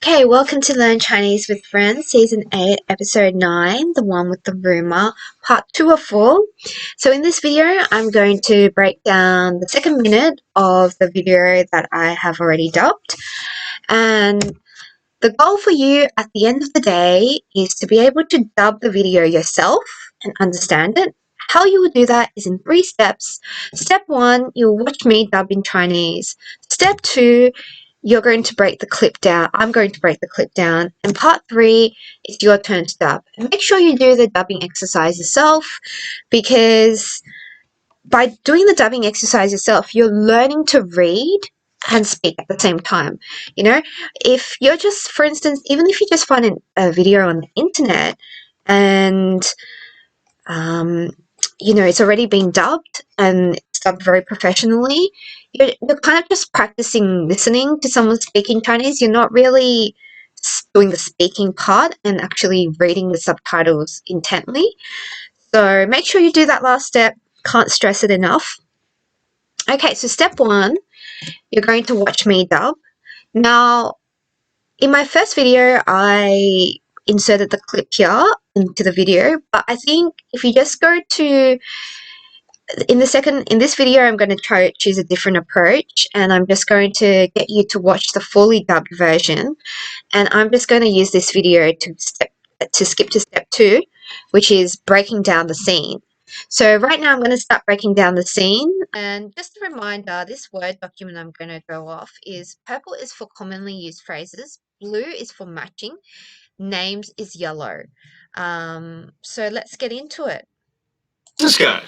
Okay, welcome to Learn Chinese with Friends, Season 8, Episode 9, the one with the rumor, Part 2 of 4. So in this video, I'm going to break down the second minute of the video that I have already dubbed. And the goal for you at the end of the day is to be able to dub the video yourself and understand it. How you will do that is in 3 steps. Step 1, you'll watch me dub in Chinese. Step 2, you're going to break the clip down. I'm going to break the clip down. And part 3 is your turn to dub. And make sure you do the dubbing exercise yourself, because by doing the dubbing exercise yourself, you're learning to read and speak at the same time. You know, if you're just, for instance, even if you just find a video on the internet and it's already been dubbed and it's dubbed very professionally, you're kind of just practicing listening to someone speaking Chinese. You're not really doing the speaking part and actually reading the subtitles intently. So make sure you do that last step. Can't stress it enough. Okay, so step 1, you're going to watch me dub. Now, in my first video, I inserted the clip here into the video, but I think if you just go to in this video, I'm going to choose a different approach, and I'm just going to get you to watch the fully dubbed version. And I'm just going to use this video to skip to step 2, which is breaking down the scene. So right now I'm going to start breaking down the scene. And just a reminder, this Word document I'm going to go off is purple is for commonly used phrases, blue is for matching, names is yellow. So let's get into it. This guy.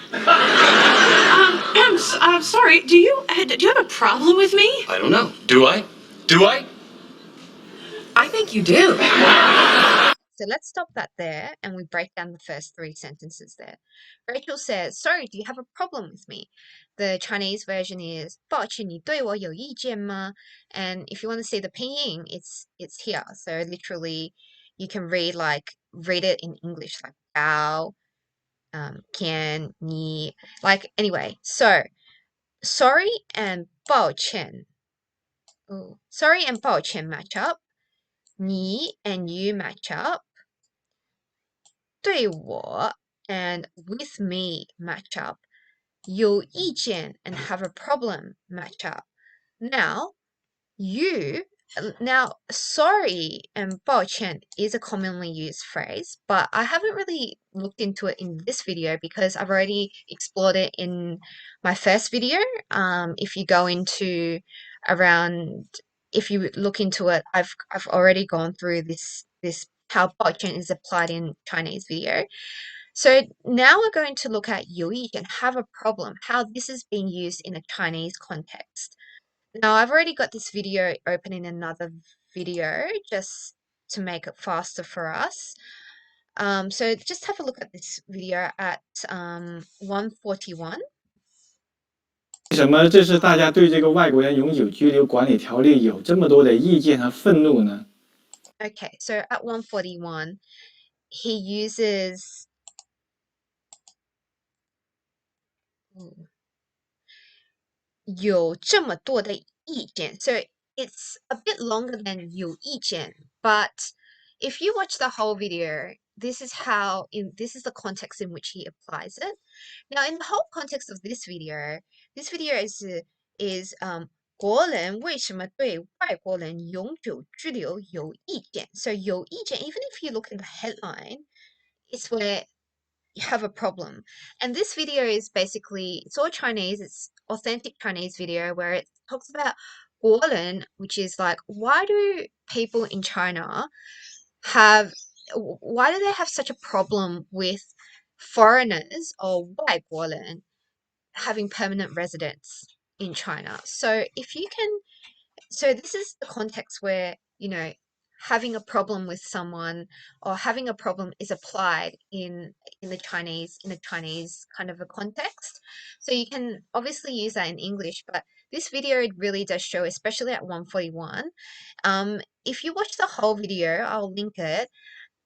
I'm sorry. Do you have a problem with me? I don't know. Do I? Do I? I think you do. So let's stop that there and we break down the first 3 sentences there. Rachel says, sorry, do you have a problem with me? The Chinese version is 抱歉你对我有意见吗? And if you want to see the pinyin, it's here. So literally you can read it in English like 包 can, ni, like anyway. So sorry and 抱歉. Sorry and 抱歉 match up. Ni and you match up. 对我 and with me match up. 有意见 and have a problem match up. Now, sorry and 抱歉 is a commonly used phrase, but I haven't really looked into it in this video because I've already explored it in my first video. If you look into it, I've already gone through this how 抱歉 is applied in Chinese video. So now we're going to look at 有意见 and have a problem, how this is being used in a Chinese context. Now I've already got this video open in another video just to make it faster for us. So just have a look at this video at 141. 为什么这次大家对这个外国人永久居留管理条例有这么多的意见和愤怒呢？ Okay, so at 141, he uses 有这么多的意见. So it's a bit longer than 有意见, but if you watch the whole video, this is the context in which he applies it. Now, in the whole context of this video is 国人为什么对外国人永久居留有意见? So 有意见, even if you look at the headline, it's where you have a problem. And this video is basically, it's all Chinese, it's authentic Chinese video where it talks about 国人, which is like, why do people in China why do they have such a problem with foreigners or 外国人 having permanent residence in China? So this is the context where, having a problem with someone or having a problem is applied in a Chinese kind of a context. So you can obviously use that in English, but this video really does show, especially at 141. If you watch the whole video, I'll link it.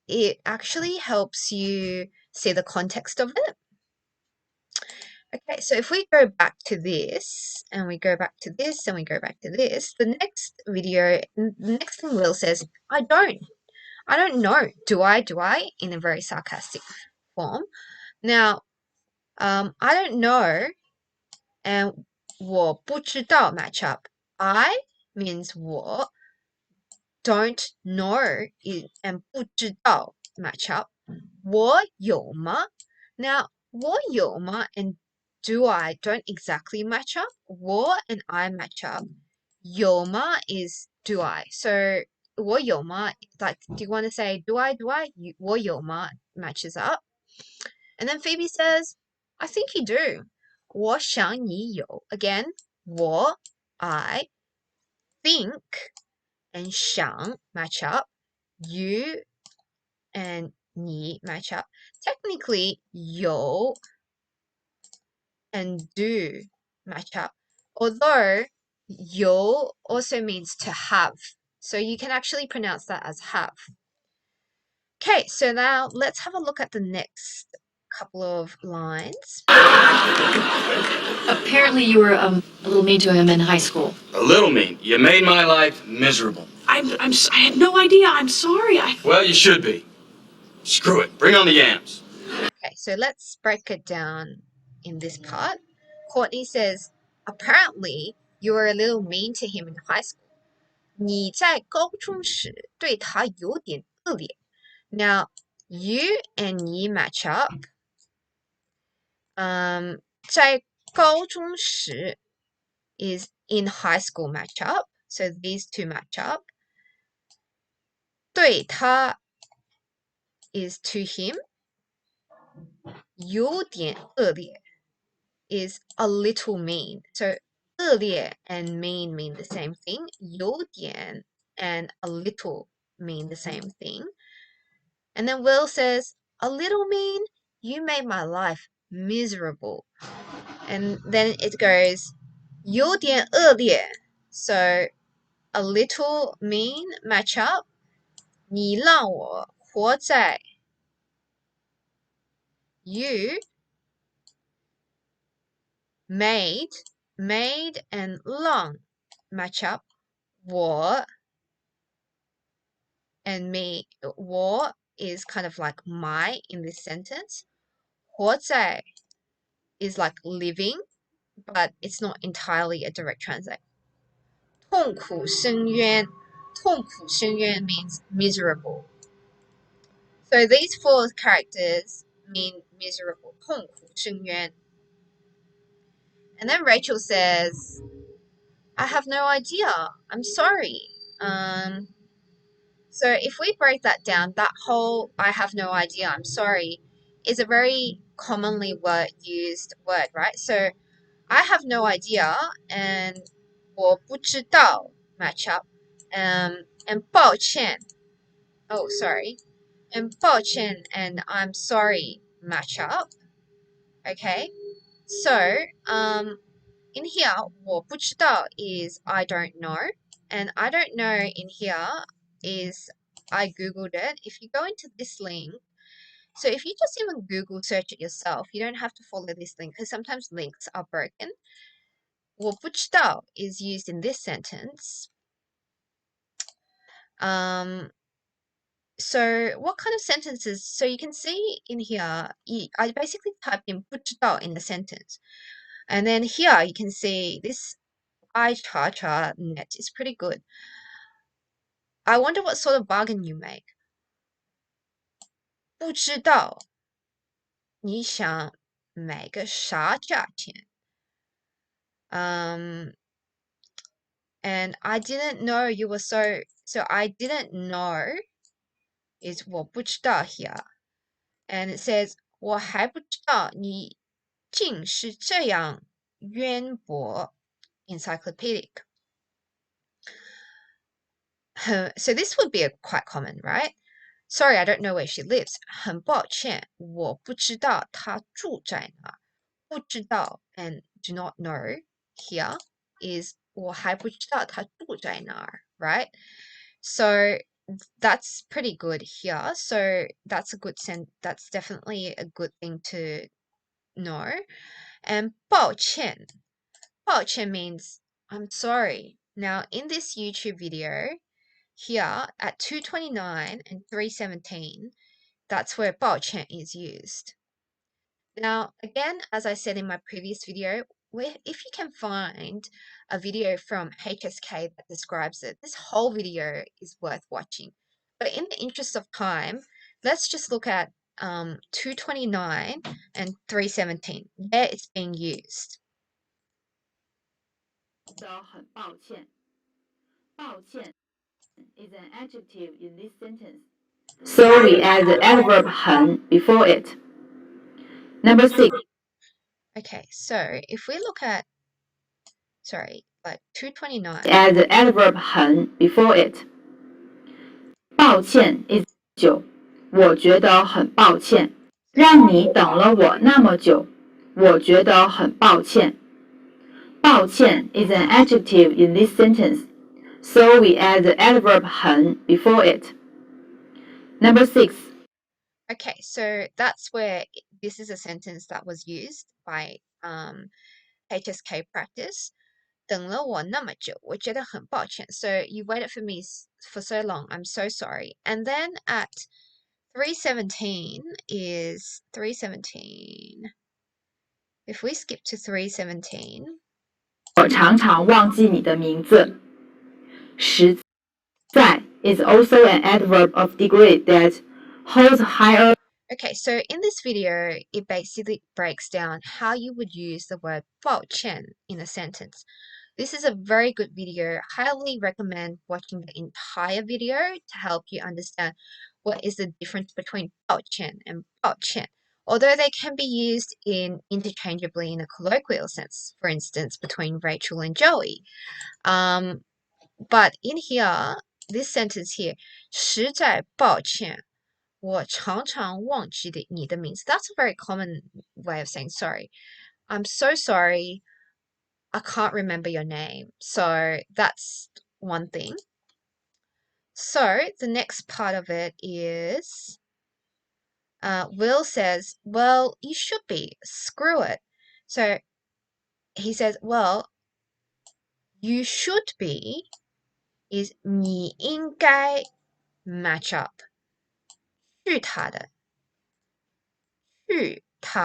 It actually helps you see the context of it. Okay, so if we go back to this, and we go back to this, and we go back to this, the next thing Will says, I don't know. Do I? In a very sarcastic form. Now, I don't know, and 我不知道 match up. I means 我 don't know and 不知道 match up. 我有吗? Now, 我有吗 and do I don't exactly match up. 我 and I match up. 有吗 is do I. So, 我有吗, like, do you want to say do I? 我有吗 matches up. And then Phoebe says, I think you do. 我想你有. Again, 我, I, think, and 想 match up. You and 你 match up. Technically, 有 and do match up. Although 有 also means to have. So you can actually pronounce that as have. Okay, so now let's have a look at the next couple of lines. Apparently, you were a little mean to him in high school. A little mean. You made my life miserable. I had no idea. I'm sorry. Well, you should be. Screw it. Bring on the yams. Okay, so let's break it down in this part. Courtney says, apparently you were a little mean to him in high school. 你在高中时对他有点恶劣. Now, you and 你 match up. 在高中时 is in high school match up. So these two match up. 对他 is to him. 有点恶劣 is a little mean. So 恶劣 and mean mean the same thing. 有点 and a little mean the same thing. And then Will says, a little mean? You made my life miserable. And then it goes, 有点恶劣. So a little mean match up. 你让我活在 you made and 让 match up. 我 and me. 我 is kind of like my in this sentence. 活在 is like living, but it's not entirely a direct translate. 痛苦深渊 means miserable. So these four characters mean miserable. 痛苦深渊. And then Rachel says, I have no idea. I'm sorry. So if we break that down, that whole I have no idea, I'm sorry, is a very commonly used word, right? So I have no idea and 我不知道 match up. And 抱歉, oh sorry, and 抱歉 and I'm sorry match up. Okay, so in here 我不知道 is I don't know, and I don't know in here is I googled it. If you go into this link, so if you just even Google search it yourself, you don't have to follow this link because sometimes links are broken. 我不知道 is used in this sentence. So what kind of sentences? So you can see in here, I basically typed in 不知道 in the sentence. And then here you can see this iCharter net is pretty good. I wonder what sort of bargain you make. 不知道你想买个啥价钱? And I didn't know you were so I didn't know is 我不知道 here. And it says 我还不知道你竟是这样渊博 encyclopedic. So this would be quite common, right? Sorry, I don't know where she lives. 很抱歉，我不知道她住在哪。不知道 and do not know here is 我还不知道她住在哪， right? So that's pretty good here. So that's a good that's definitely a good thing to know. And 抱歉means I'm sorry. Now, in this YouTube video, here at 2:29 and 3:17, that's where 抱歉 is used. Now, again, as I said in my previous video, if you can find a video from HSK that describes it, this whole video is worth watching. But in the interest of time, let's just look at 2:29 and 3:17, where it's being used. 很抱歉。抱歉 is an adjective in this sentence, so we add the adverb 很 before it. Number 6. Okay, so if we look at, like 2:29. Add the adverb 很 before it. 抱歉 is 久，我觉得很抱歉，让你等了我那么久，我觉得很抱歉。抱歉 is an adjective in this sentence, so we add the adverb 很 before it. Number 6. Okay, so that's where this is a sentence that was used by HSK practice. 等了我那么久，我觉得很抱歉. So you waited for me for so long. I'm so sorry. And then at 3:17 is 3:17. If we skip to 3:17, 我常常忘记你的名字。实在 is also an adverb of degree that holds higher. okay, so in this video, it basically breaks down how you would use the word 抱歉 in a sentence. This is a very good video. Highly recommend watching the entire video to help you understand what is the difference between 抱歉 and 抱歉. Although they can be used interchangeably in a colloquial sense, for instance, between Rachel and Joey. But in here, this sentence here, 实在抱歉，我常常忘记你的名字. That's a very common way of saying sorry. I'm so sorry. I can't remember your name. So that's one thing. So the next part of it is Will says, well, you should be. Screw it. So he says, well, you should be is 你应该 match up. 去他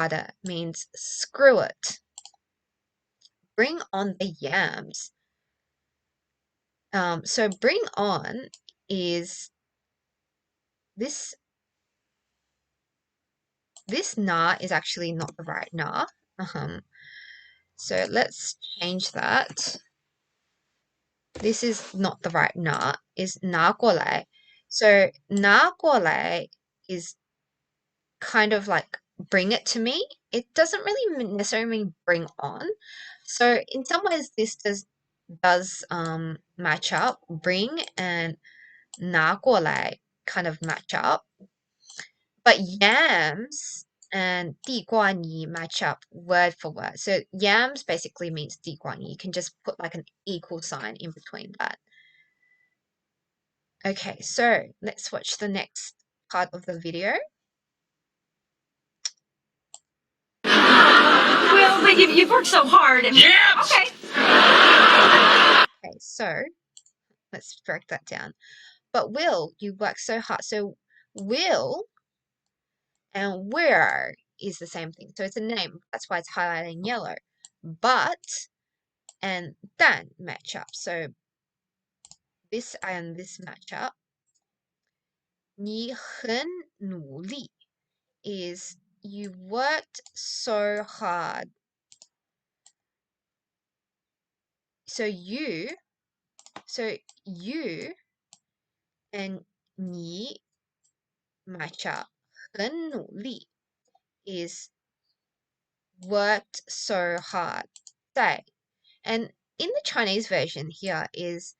的means screw it. Bring on the yams. So bring on is this na is actually not the right na. So let's change that. This is not the right na, is 拿过来. So 拿过来 is kind of like bring it to me. It doesn't really necessarily mean bring on. So in some ways this does match up. Bring and 拿过来 kind of match up. But yams and 地瓜泥 match up word for word. So yams basically means 地瓜泥. You can just put like an equal sign in between that. Okay, so let's watch the next part of the video. Well, but you've worked so hard. Yeah! Okay. Okay, so let's break that down. But Will, you work so hard. So Will and where is the same thing. So it's a name. That's why it's highlighted in yellow. But and dan match up. So this and this match up. 你很努力 is you worked so hard. So you and 你 match up. 很努力 is worked so hard. 在 and in the Chinese version here is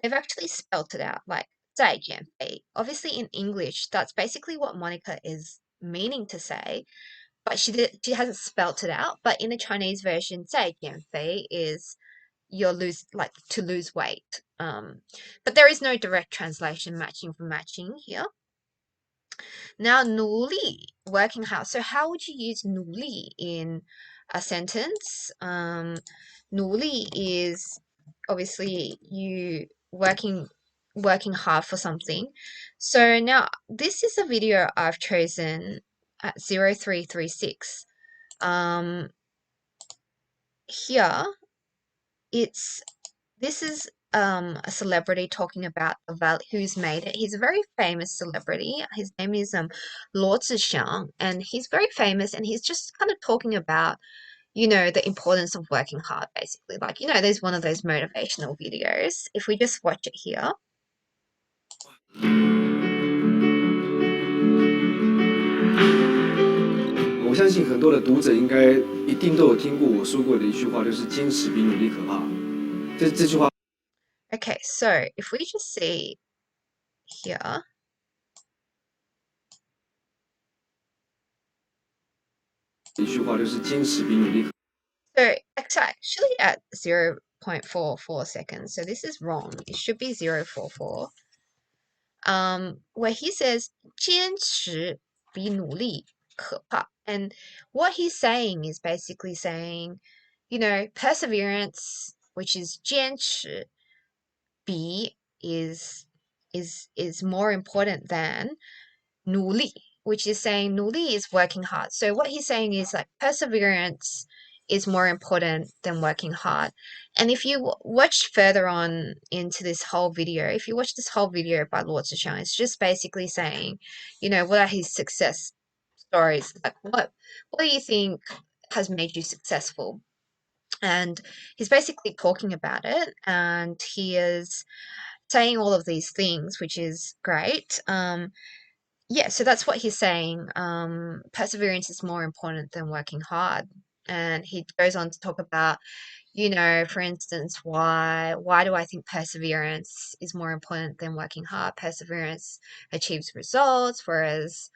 they've actually spelt it out like 在减肥. Obviously in English that's basically what Monica is meaning to say, but she hasn't spelt it out. But in the Chinese version 在减肥 is to lose weight. But there is no direct translation matching for matching here. Now 努力 working hard. So how would you use 努力 in a sentence. 努力 is obviously you working hard for something. So now this is a video I've chosen at 0336. Here it's this is a celebrity talking about who's made it. He's a very famous celebrity. His name is Luo Zixiang, and he's very famous, and he's just kind of talking about, you know, the importance of working hard, basically. Like, you know, there's one of those motivational videos. If we just watch it here. 我相信很多的读者应该一定都有听过我说过的一句话，就是坚持比努力可怕。这句话 Okay, so if we just see here. 一句话就是坚持比努力可。So it's actually at 0.44 seconds. So this is wrong. It should be 0.44. Where he says 坚持比努力可怕. And what he's saying is basically saying, you know, perseverance, which is 坚持, B is more important than 努力, which is saying 努力 is working hard. So what he's saying is like perseverance is more important than working hard. And if you watch further on into this whole video, if you watch this whole video by Luo Zhixiang, it's just basically saying, you know, what are his success stories? Like what do you think has made you successful? And he's basically talking about it, and he is saying all of these things, which is great. Yeah, so that's what he's saying. Perseverance is more important than working hard. And he goes on to talk about, you know, for instance, why do I think perseverance is more important than working hard? Perseverance achieves results, whereas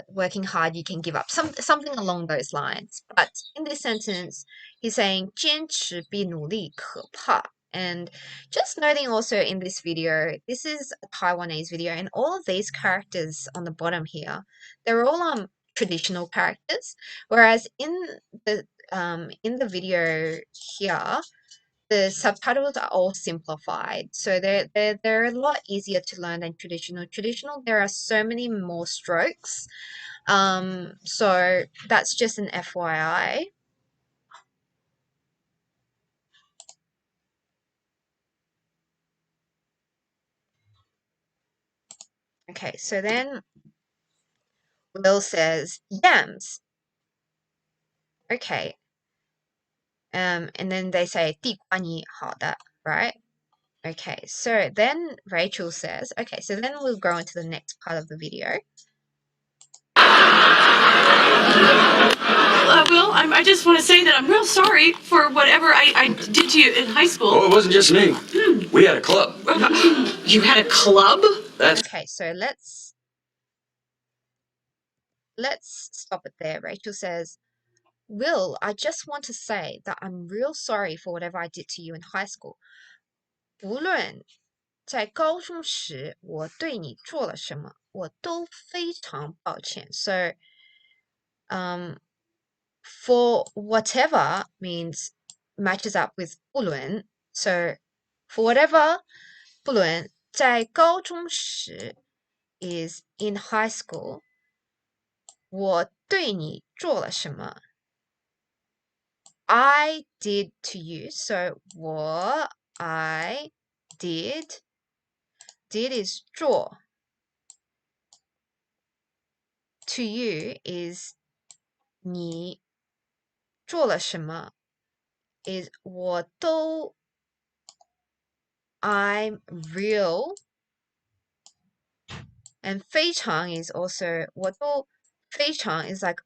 working hard you can give up, something along those lines. But in this sentence, he's saying 坚持比努力可怕. And just noting also in this video, this is a Taiwanese video, and all of these characters on the bottom here, they're all traditional characters, whereas in the video here, the subtitles are all simplified, so they're a lot easier to learn than traditional. Traditional, there are so many more strokes, so that's just an FYI. Okay, so then Will says yams. Okay, and then they say 地瓜你好的, right? Okay, so then Rachel says, okay, so then we'll go into the next part of the video. Will, I just want to say that I'm real sorry for whatever I did to you in high school. Oh, it wasn't just me. We had a club. You had a club? That's Okay, so let's stop it there. Rachel says, Will, I just want to say that I'm real sorry for whatever I did to you in high school. 不论在高中时我对你做了什么，我都非常抱歉. So, for whatever means matches up with 不论. So, for whatever, 不论在高中时 is in high school. 我对你做了什么? I did to you. So I did. Did is 做. To you is 你做了什么 is 我都 I'm real. And 非常 is also 我都非常 is like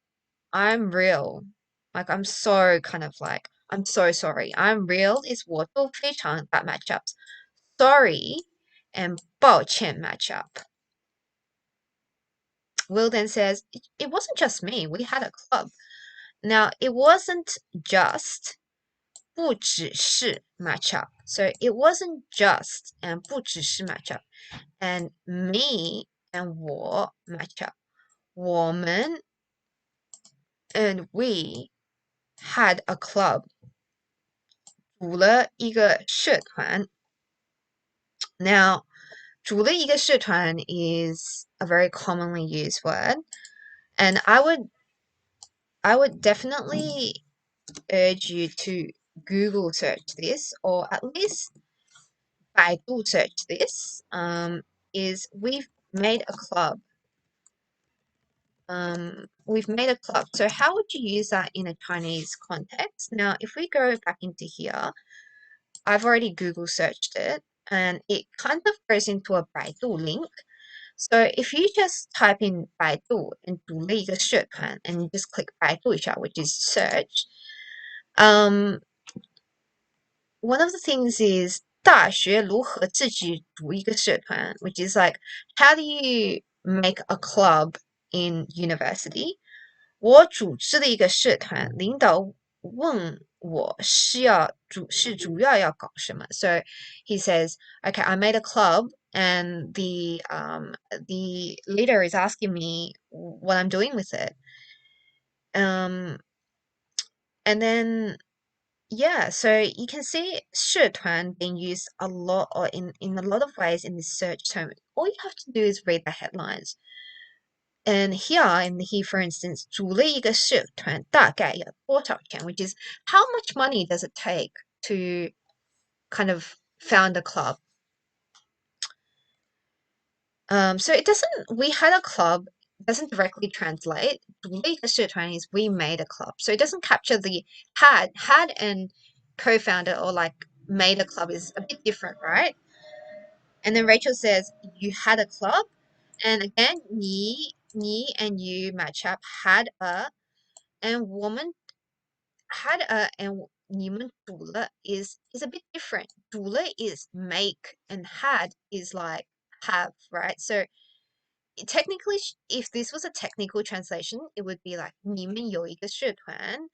I'm real. Like I'm so kind of like I'm so sorry. I'm real is 我都非常 that matchups. Sorry and 抱歉 match up. Will then says, it wasn't just me. We had a club. Now, it wasn't just 不只是 match up. So it wasn't just and 不只是 match up. And me and 我 match up. 我们 and we had a club. 组了一个社团。Now, 组了一个社团 is a very commonly used word, and I would definitely urge you to Google search this, or at least Baidu search this. Is we've made a club. We've made a club. So how would you use that in a Chinese context? Now, if we go back into here, I've already Google searched it, and it kind of goes into a Baidu link. So if you just type in Baidu and 读了一个社团 and you just click 百度一下, which is search, one of the things is 大学如何自己组一个社团, which is like, how do you make a club in university? 我组织了一个社团，领导问我主要要搞什么。So he says, okay, I made a club, and the leader is asking me what I'm doing with it. And then yeah, so you can see 社团 being used a lot, or in a lot of ways in this search term. All you have to do is read the headlines. And here, for instance, 组了一个社团大概要多少钱, which is how much money does it take to kind of found a club? So it doesn't, we had a club, doesn't directly translate. 组了一个社团 is we made a club. So it doesn't capture the had and co-founded or like made a club is a bit different, right? And then Rachel says, you had a club. And again, 你 and you match up, had a, and woman had a, and 你们组了 is a bit different. 组了 is make, and had is like have, right? So technically, if this was a technical translation, it would be like 你们有一个社团.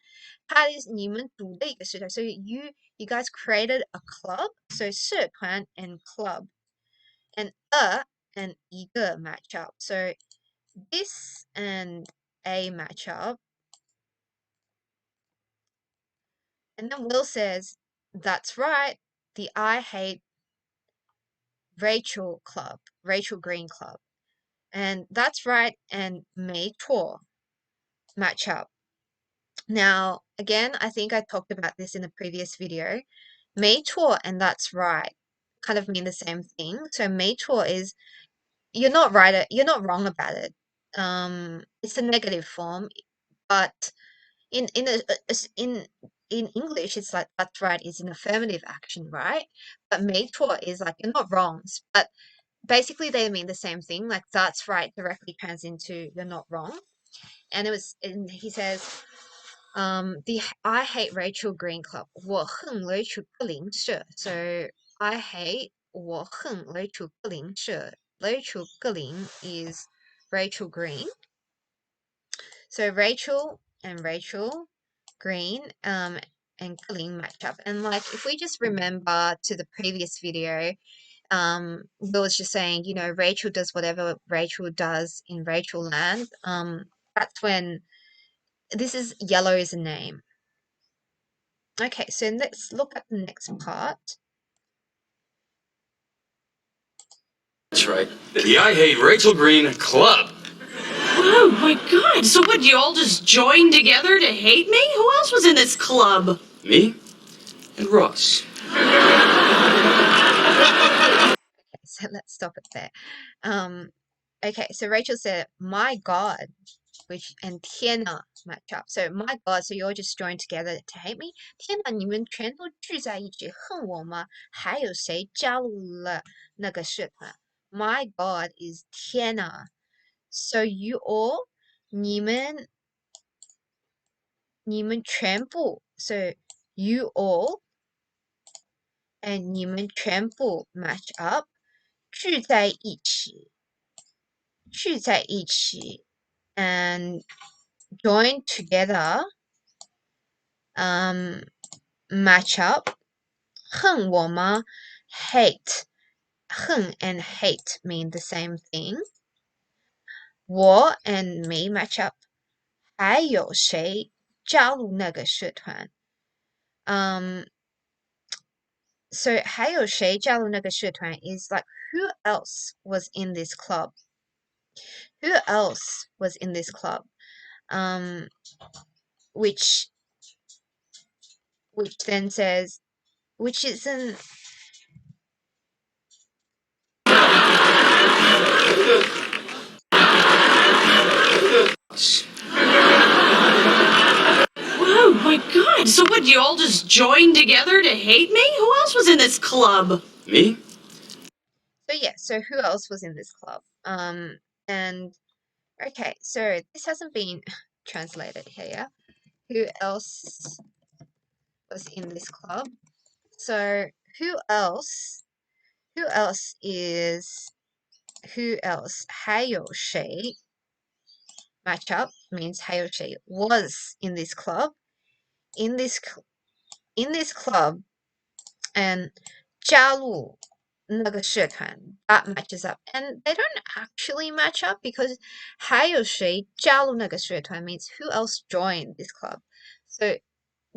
Had is 你们组了一个社团. So you guys created a club. So 社团 and club, and a and 一个 match up. So this and a match up. And then Will says, that's right, the I Hate Rachel Club, Rachel Green Club. And that's right, and 没错 match up. Now, again, I think I talked about this in the previous video. 没错 and that's right kind of mean the same thing. So 没错 is you're not right, you're not wrong about it. It's a negative form, but in English, it's like that's right is an affirmative action, right? But 没错 is like you're not wrong, but basically they mean the same thing. Like that's right directly turns into you're not wrong. And he says, the I Hate Rachel Green Club. 我恨 Rachel 格林社. So I hate 我恨 Rachel 格林社. Rachel 格林 is Rachel Green. So Rachel and Rachel Green and Colleen match up. And like if we just remember to the previous video, Will was just saying, you know, Rachel does whatever Rachel does in Rachel Land. That's when this is yellow is a name. Okay, so let's look at the next part. That's right. The I Hate Rachel Green Club. Oh my god, so what, you all just joined together to hate me? Who else was in this club? Me and Ross. Okay, so let's stop it there. Okay, so Rachel said, my God, which and 天呐 match up. So my God, so you all just joined together to hate me. 天呐，你们全都聚在一起恨我吗？还有谁加入了那个社团？ My God is 天呐。So you all, 你们全部 so you all and 你们全部 match up 聚在一起 and join together match up 恨我吗 hate 恨 and hate mean the same thing 我 and me match up 还有谁加入那个社团。So 还有谁加入那个社团 is like who else was in this club? Who else was in this club? Which then says which isn't Oh my god, so what, you all just joined together to hate me? Who else was in this club? Me? so yeah, so who else was in this club? And okay, so this hasn't been translated here. Who else was in this club? So who else is who else 还有谁 matchup means 还有谁 was in this club in this club and 加入那个社团 that matches up and they don't actually match up because 还有谁加入那个社团 means who else joined this club. So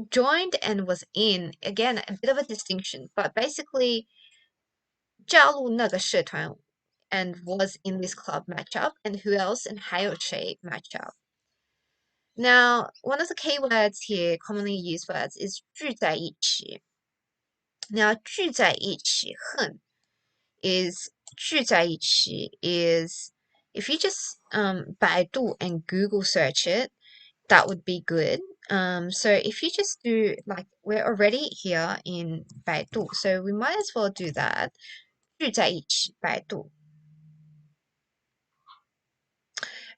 joined and was in, again, a bit of a distinction, but basically 加入那个社团 and was in this club match up, and who else and 还有谁 match up. Now, one of the key words here, commonly used words, is 聚在一起. Now, 聚在一起 很 is 聚在一起 is if you just Baidu and Google search it, that would be good. So if you just do like we're already here in Baidu, so we might as well do that. 聚在一起 Baidu.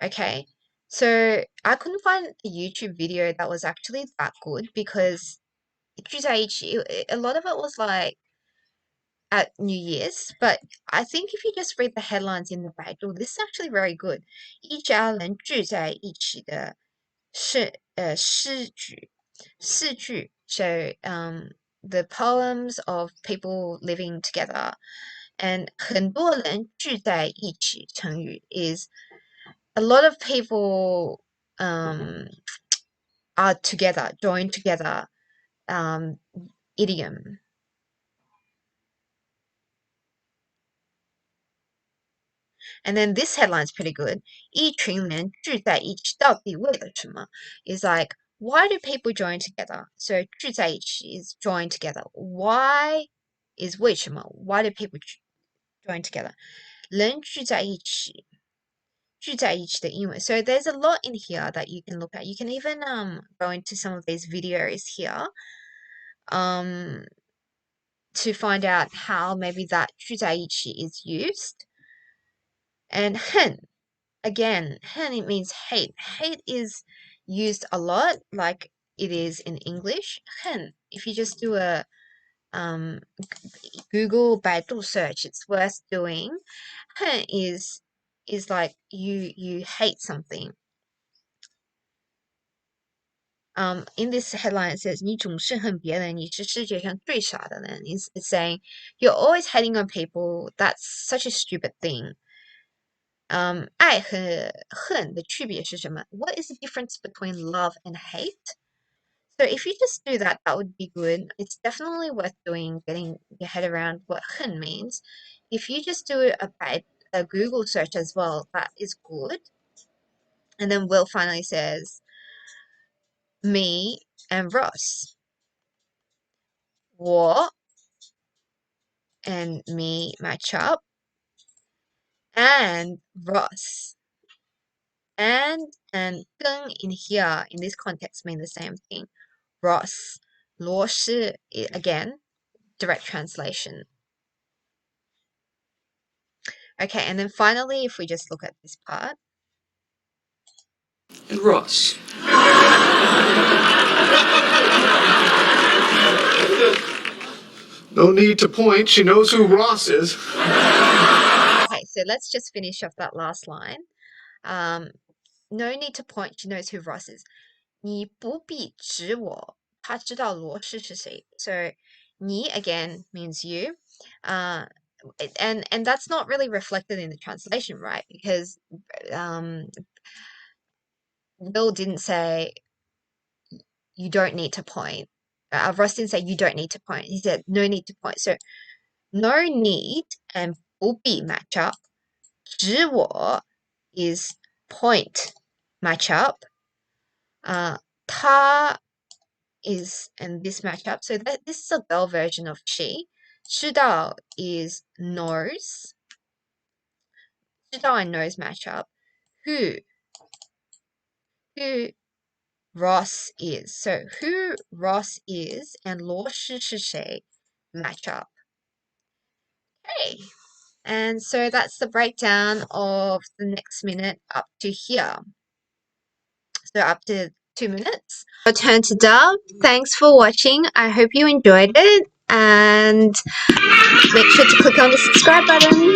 Okay, so I couldn't find a YouTube video that was actually that good because 聚在一起, a lot of it was like at New Year's, but I think if you just read the headlines in the Baidu, this is actually very good. 一家人聚在一起的诗句. So the poems of people living together, and 很多人聚在一起成语 is a lot of people are together, joined together, idiom. And then this headline's pretty good. 一群人聚在一起到底为了什么 is like, why do people join together? So 聚在一起 is join together. Why is 为什么? Why do people join together? 人聚在一起聚在一起的英文. So there's a lot in here that you can look at. You can even go into some of these videos here to find out how maybe that 聚在一起 is used. And 恨, again, 恨, it means hate. Hate is used a lot like it is in English. 恨, if you just do a Google Baidu search, it's worth doing. 恨 is like you hate something. In this headline it says 你总是恨别人，你是世界上最傻的人. It's saying you're always hating on people. That's such a stupid thing. 爱和恨的区别是什么? What is the difference between love and hate? So if you just do that, that would be good. It's definitely worth doing, getting your head around what 恨 means. If you just do a Google search as well, that is good. And then Will finally says, me and Ross. 我 and me match up. And Ross. And 跟 in here, in this context, mean the same thing. Ross. 罗斯, again, direct translation. Okay, and then finally, if we just look at this part. And Ross. No need to point. She knows who Ross is. Okay, so let's just finish off that last line. No need to point. She knows who Ross is. 你不必指我，他知道罗斯是谁. So, 你 again means you. And that's not really reflected in the translation, right? Because Bill didn't say you don't need to point. Ross didn't say you don't need to point. He said no need to point. So no need and 不必 match up. 指我 is point match up. 他 is and this match up. So this is a girl version of she. 知道 is knows. 知道 and knows match up. Who Ross is. So who Ross is and 罗斯是谁 match up. Okay. And so that's the breakdown of the next minute up to here. So up to 2 minutes. I'll turn to Dove. Thanks for watching. I hope you enjoyed it. And make sure to click on the subscribe button.